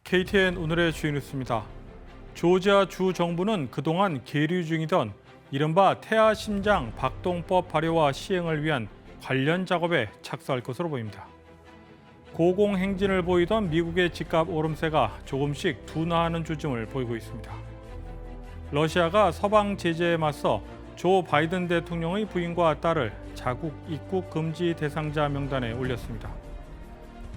KTN 오늘의 주요 뉴스입니다. 조지아 주 정부는 그동안 계류 중이던 이른바 태아 심장 박동법 발효와 시행을 위한 관련 작업에 착수할 것으로 보입니다. 고공행진을 보이던 미국의 집값 오름세가 조금씩 둔화하는 조짐을 보이고 있습니다. 러시아가 서방 제재에 맞서 조 바이든 대통령의 부인과 딸을 자국 입국 금지 대상자 명단에 올렸습니다.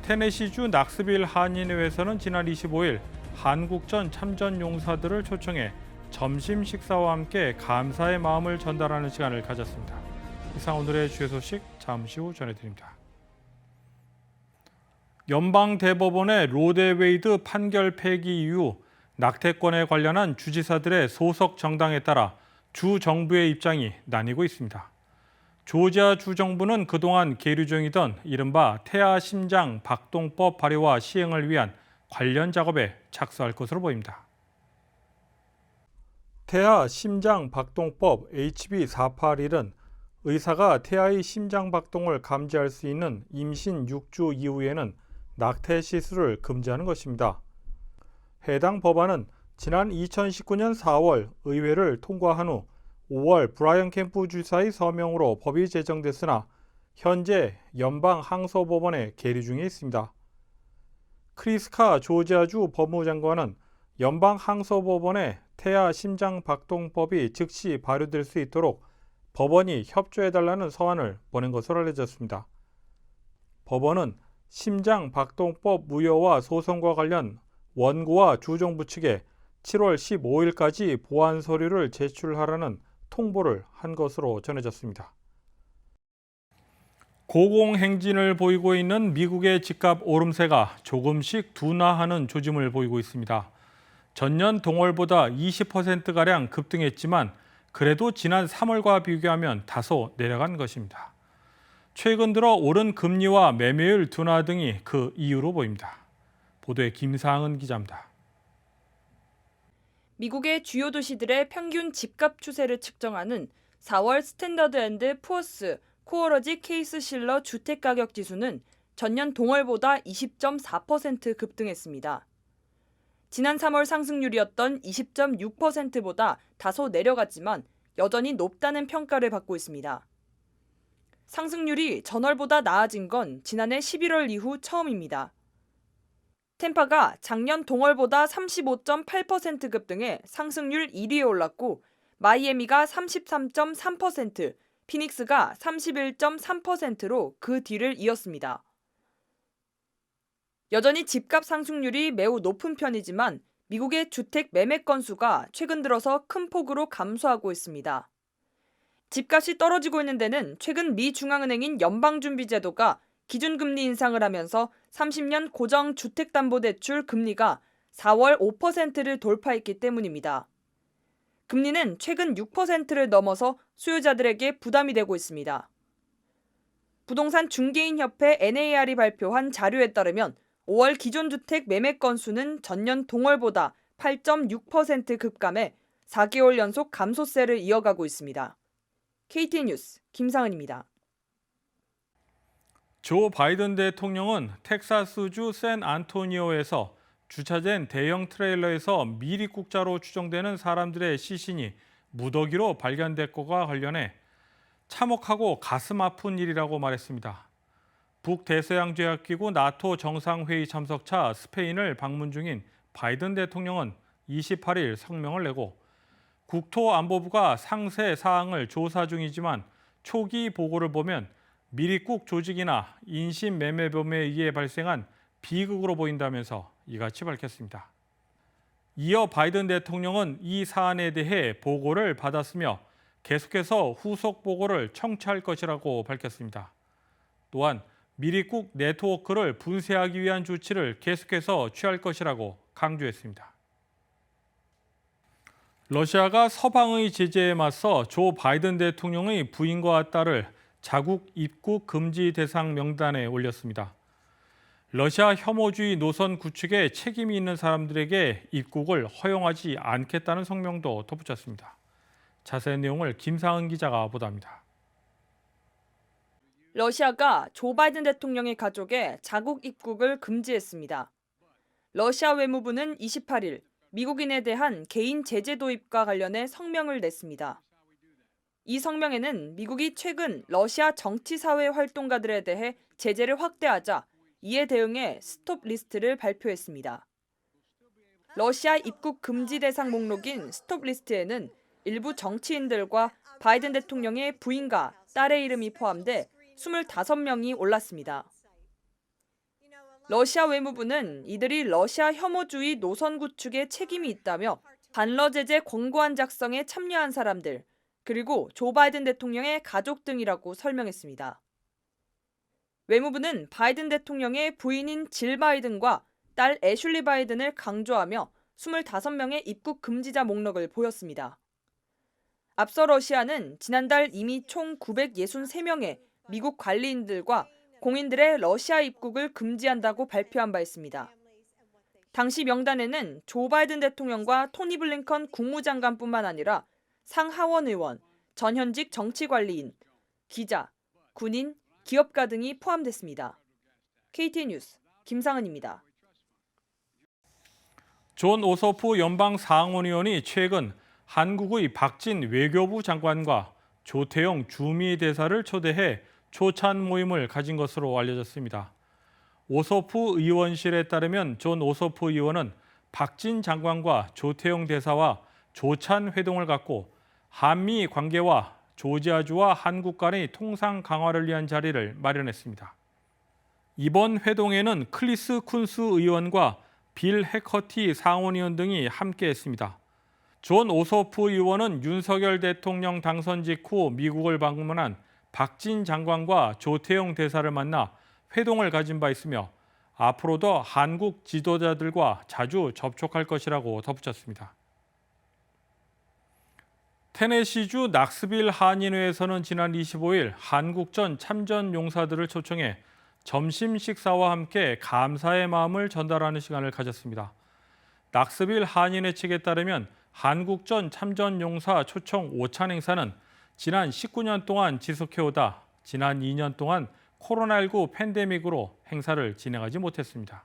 테네시주 낙스빌 한인회에서는 지난 25일 한국전 참전 용사들을 초청해 점심 식사와 함께 감사의 마음을 전달하는 시간을 가졌습니다. 이상 오늘의 주요 소식 잠시 후 전해드립니다. 연방대법원의 로데웨이드 판결 폐기 이후 낙태권에 관련한 주지사들의 소속 정당에 따라 주 정부의 입장이 나뉘고 있습니다. 조지아 주 정부는 그동안 계류 중이던 이른바 태아 심장 박동법 발효와 시행을 위한 관련 작업에 착수할 것으로 보입니다. 태아 심장 박동법 HB 481은 의사가 태아의 심장 박동을 감지할 수 있는 임신 6주 이후에는 낙태 시술을 금지하는 것입니다. 해당 법안은 지난 2019년 4월 의회를 통과한 후 5월 브라이언 캠프 주지사의 서명으로 법이 제정됐으나 현재 연방 항소법원에 계류 중에 있습니다. 크리스카 조지아주 법무장관은 연방 항소법원에 태아 심장 박동법이 즉시 발효될 수 있도록 법원이 협조해달라는 서한을 보낸 것으로 알려졌습니다. 법원은 심장 박동법 무효와 소송과 관련 원고와 주정부 측에 7월 15일까지 보완 서류를 제출하라는 통보를 한 것으로 전해졌습니다. 고공행진을 보이고 있는 미국의 집값 오름세가 조금씩 둔화하는 조짐을 보이고 있습니다. 전년 동월보다 20%가량 급등했지만 그래도 지난 3월과 비교하면 다소 내려간 것입니다. 최근 들어 오른 금리와 매매율 둔화 등이 그 이유로 보입니다. 보도에 김상은 기자입니다. 미국의 주요 도시들의 평균 집값 추세를 측정하는 4월 스탠더드 앤드 푸어스 코어러지 케이스 실러 주택가격 지수는 전년 동월보다 20.4% 급등했습니다. 지난 3월 상승률이었던 20.6%보다 다소 내려갔지만 여전히 높다는 평가를 받고 있습니다. 상승률이 전월보다 나아진 건 지난해 11월 이후 처음입니다. 템파가 작년 동월보다 35.8% 급등해 상승률 1위에 올랐고 마이애미가 33.3%, 피닉스가 31.3%로 그 뒤를 이었습니다. 여전히 집값 상승률이 매우 높은 편이지만 미국의 주택 매매 건수가 최근 들어서 큰 폭으로 감소하고 있습니다. 집값이 떨어지고 있는 데는 최근 미 중앙은행인 연방준비제도가 기준금리 인상을 하면서 30년 고정주택담보대출 금리가 4월 5%를 돌파했기 때문입니다. 금리는 최근 6%를 넘어서 수요자들에게 부담이 되고 있습니다. 부동산 중개인협회 NAR이 발표한 자료에 따르면 5월 기존주택 매매 건수는 전년 동월보다 8.6% 급감해 4개월 연속 감소세를 이어가고 있습니다. KTN 뉴스 김상은입니다. 조 바이든 대통령은 텍사스주 샌안토니오에서 주차된 대형 트레일러에서 미립국자로 추정되는 사람들의 시신이 무더기로 발견됐고가 관련해 참혹하고 가슴 아픈 일이라고 말했습니다. 북대서양조약기구 나토 정상회의 참석차 스페인을 방문 중인 바이든 대통령은 28일 성명을 내고 국토안보부가 상세 사항을 조사 중이지만 초기 보고를 보면 미립국 조직이나 인신매매범에 의해 발생한 비극으로 보인다면서 이같이 밝혔습니다. 이어 바이든 대통령은 이 사안에 대해 보고를 받았으며 계속해서 후속 보고를 청취할 것이라고 밝혔습니다. 또한 미립국 네트워크를 분쇄하기 위한 조치를 계속해서 취할 것이라고 강조했습니다. 러시아가 서방의 제재에 맞서 조 바이든 대통령의 부인과 딸을 자국 입국 금지 대상 명단에 올렸습니다. 러시아 혐오주의 노선 구축에 책임이 있는 사람들에게 입국을 허용하지 않겠다는 성명도 덧붙였습니다. 자세한 내용을 김상은 기자가 보도합니다. 러시아가 조 바이든 대통령의 가족의 자국 입국을 금지했습니다. 러시아 외무부는 28일 미국인에 대한 개인 제재 도입과 관련해 성명을 냈습니다. 이 성명에는 미국이 최근 러시아 정치사회 활동가들에 대해 제재를 확대하자 이에 대응해 스톱 리스트를 발표했습니다. 러시아 입국 금지 대상 목록인 스톱 리스트에는 일부 정치인들과 바이든 대통령의 부인과 딸의 이름이 포함돼 25명이 올랐습니다. 러시아 외무부는 이들이 러시아 혐오주의 노선 구축에 책임이 있다며 반러 제재 권고안 작성에 참여한 사람들, 그리고 조 바이든 대통령의 가족 등이라고 설명했습니다. 외무부는 바이든 대통령의 부인인 질 바이든과 딸 애슐리 바이든을 강조하며 25명의 입국 금지자 목록을 보였습니다. 앞서 러시아는 지난달 이미 총 963명의 미국 관리인들과 공인들의 러시아 입국을 금지한다고 발표한 바 있습니다. 당시 명단에는 조 바이든 대통령과 토니 블링컨 국무장관뿐만 아니라 상하원 의원, 전현직 정치관리인, 기자, 군인, 기업가 등이 포함됐습니다. KT 뉴스 김상은입니다. 존 오소프 연방 상원의원이 최근 한국의 박진 외교부 장관과 조태용 주미 대사를 초대해 초찬 모임을 가진 것으로 알려졌습니다. 오소프 의원실에 따르면 존 오소프 의원은 박진 장관과 조태용 대사와 조찬 회동을 갖고 한미 관계와 조지아주와 한국 간의 통상 강화를 위한 자리를 마련했습니다. 이번 회동에는 클리스 쿤스 의원과 빌 해커티 상원의원 등이 함께했습니다. 존 오소프 의원은 윤석열 대통령 당선 직후 미국을 방문한 박진 장관과 조태용 대사를 만나 회동을 가진 바 있으며 앞으로도 한국 지도자들과 자주 접촉할 것이라고 덧붙였습니다. 테네시주 낙스빌 한인회에서는 지난 25일 한국전 참전 용사들을 초청해 점심 식사와 함께 감사의 마음을 전달하는 시간을 가졌습니다. 낙스빌 한인회 측에 따르면 한국전 참전 용사 초청 오찬 행사는 지난 19년 동안 지속해오다 지난 2년 동안 코로나19 팬데믹으로 행사를 진행하지 못했습니다.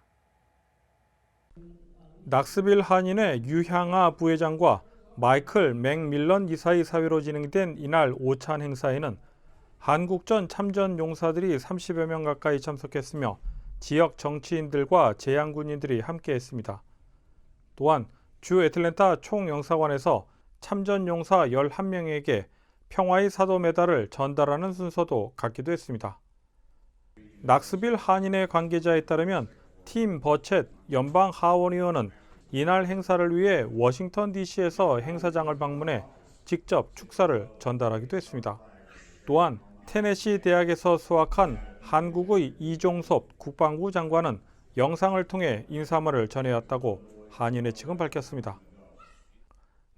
낙스빌 한인회 유향아 부회장과 마이클 맥밀런 이사의 사회로 진행된 이날 오찬 행사에는 한국전 참전 용사들이 30여 명 가까이 참석했으며 지역 정치인들과 재향군인들이 함께했습니다. 또한 주 애틀랜타 총영사관에서 참전 용사 11명에게 평화의 사도 메달을 전달하는 순서도 갖기도 했습니다. 낙스빌 한인회 관계자에 따르면 팀 버쳇 연방 하원의원은 이날 행사를 위해 워싱턴 DC에서 행사장을 방문해 직접 축사를 전달하기도 했습니다. 또한 테네시 대학에서 수학한 한국의 이종섭 국방부 장관은 영상을 통해 인사말을 전해왔다고 한인회 측은 밝혔습니다.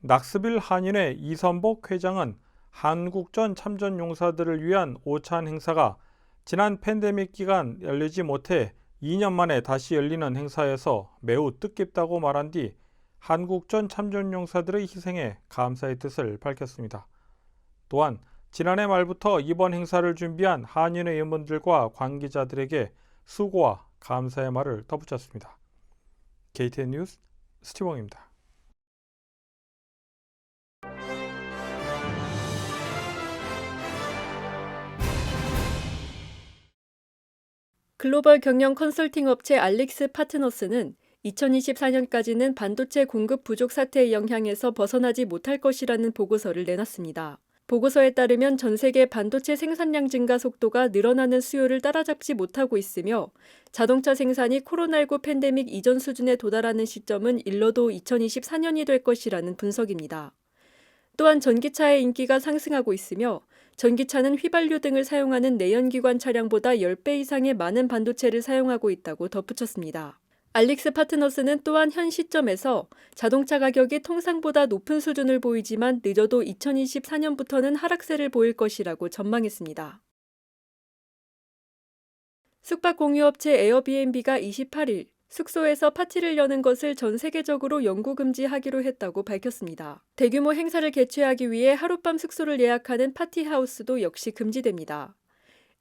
낙스빌 한인회 이선복 회장은 한국전 참전 용사들을 위한 오찬 행사가 지난 팬데믹 기간 열리지 못해 2년 만에 다시 열리는 행사에서 매우 뜻깊다고 말한 뒤 한국전 참전 용사들의 희생에 감사의 뜻을 밝혔습니다. 또한 지난해 말부터 이번 행사를 준비한 한인회 의원들과 관계자들에게 수고와 감사의 말을 덧붙였습니다. KTN 뉴스 스티봉입니다. 글로벌 경영 컨설팅 업체 알릭스 파트너스는 2024년까지는 반도체 공급 부족 사태의 영향에서 벗어나지 못할 것이라는 보고서를 내놨습니다. 보고서에 따르면 전 세계 반도체 생산량 증가 속도가 늘어나는 수요를 따라잡지 못하고 있으며 자동차 생산이 코로나19 팬데믹 이전 수준에 도달하는 시점은 일러도 2024년이 될 것이라는 분석입니다. 또한 전기차의 인기가 상승하고 있으며 전기차는 휘발유 등을 사용하는 내연기관 차량보다 10배 이상의 많은 반도체를 사용하고 있다고 덧붙였습니다. 알릭스 파트너스는 또한 현 시점에서 자동차 가격이 통상보다 높은 수준을 보이지만 늦어도 2024년부터는 하락세를 보일 것이라고 전망했습니다. 숙박 공유업체 에어비앤비가 28일 숙소에서 파티를 여는 것을 전 세계적으로 영구 금지하기로 했다고 밝혔습니다. 대규모 행사를 개최하기 위해 하룻밤 숙소를 예약하는 파티하우스도 역시 금지됩니다.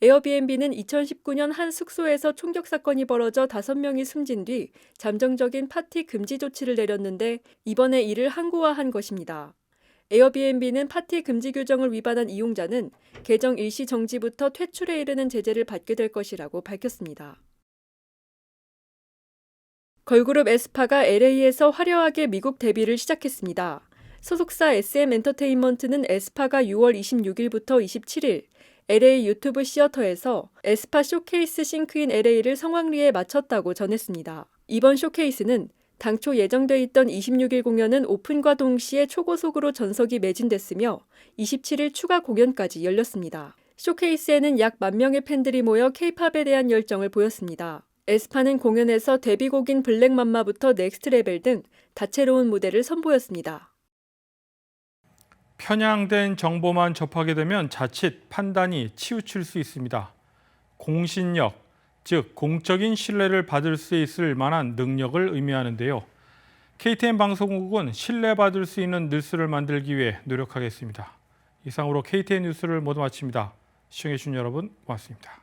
에어비앤비는 2019년 한 숙소에서 총격 사건이 벌어져 5명이 숨진 뒤 잠정적인 파티 금지 조치를 내렸는데 이번에 이를 항고화한 것입니다. 에어비앤비는 파티 금지 규정을 위반한 이용자는 계정 일시 정지부터 퇴출에 이르는 제재를 받게 될 것이라고 밝혔습니다. 걸그룹 에스파가 LA에서 화려하게 미국 데뷔를 시작했습니다. 소속사 SM엔터테인먼트는 에스파가 6월 26일부터 27일 LA 유튜브 시어터에서 에스파 쇼케이스 싱크인 LA를 성황리에 마쳤다고 전했습니다. 이번 쇼케이스는 당초 예정돼 있던 26일 공연은 오픈과 동시에 초고속으로 전석이 매진됐으며 27일 추가 공연까지 열렸습니다. 쇼케이스에는 약 10,000명의 팬들이 모여 K-팝에 대한 열정을 보였습니다. 에스파는 공연에서 데뷔곡인 블랙맘마부터 넥스트 레벨 등 다채로운 무대를 선보였습니다. 편향된 정보만 접하게 되면 자칫 판단이 치우칠 수 있습니다. 공신력, 즉 공적인 신뢰를 받을 수 있을 만한 능력을 의미하는데요. KTN 방송국은 신뢰받을 수 있는 뉴스를 만들기 위해 노력하겠습니다. 이상으로 KTN 뉴스를 모두 마칩니다. 시청해주신 여러분 고맙습니다.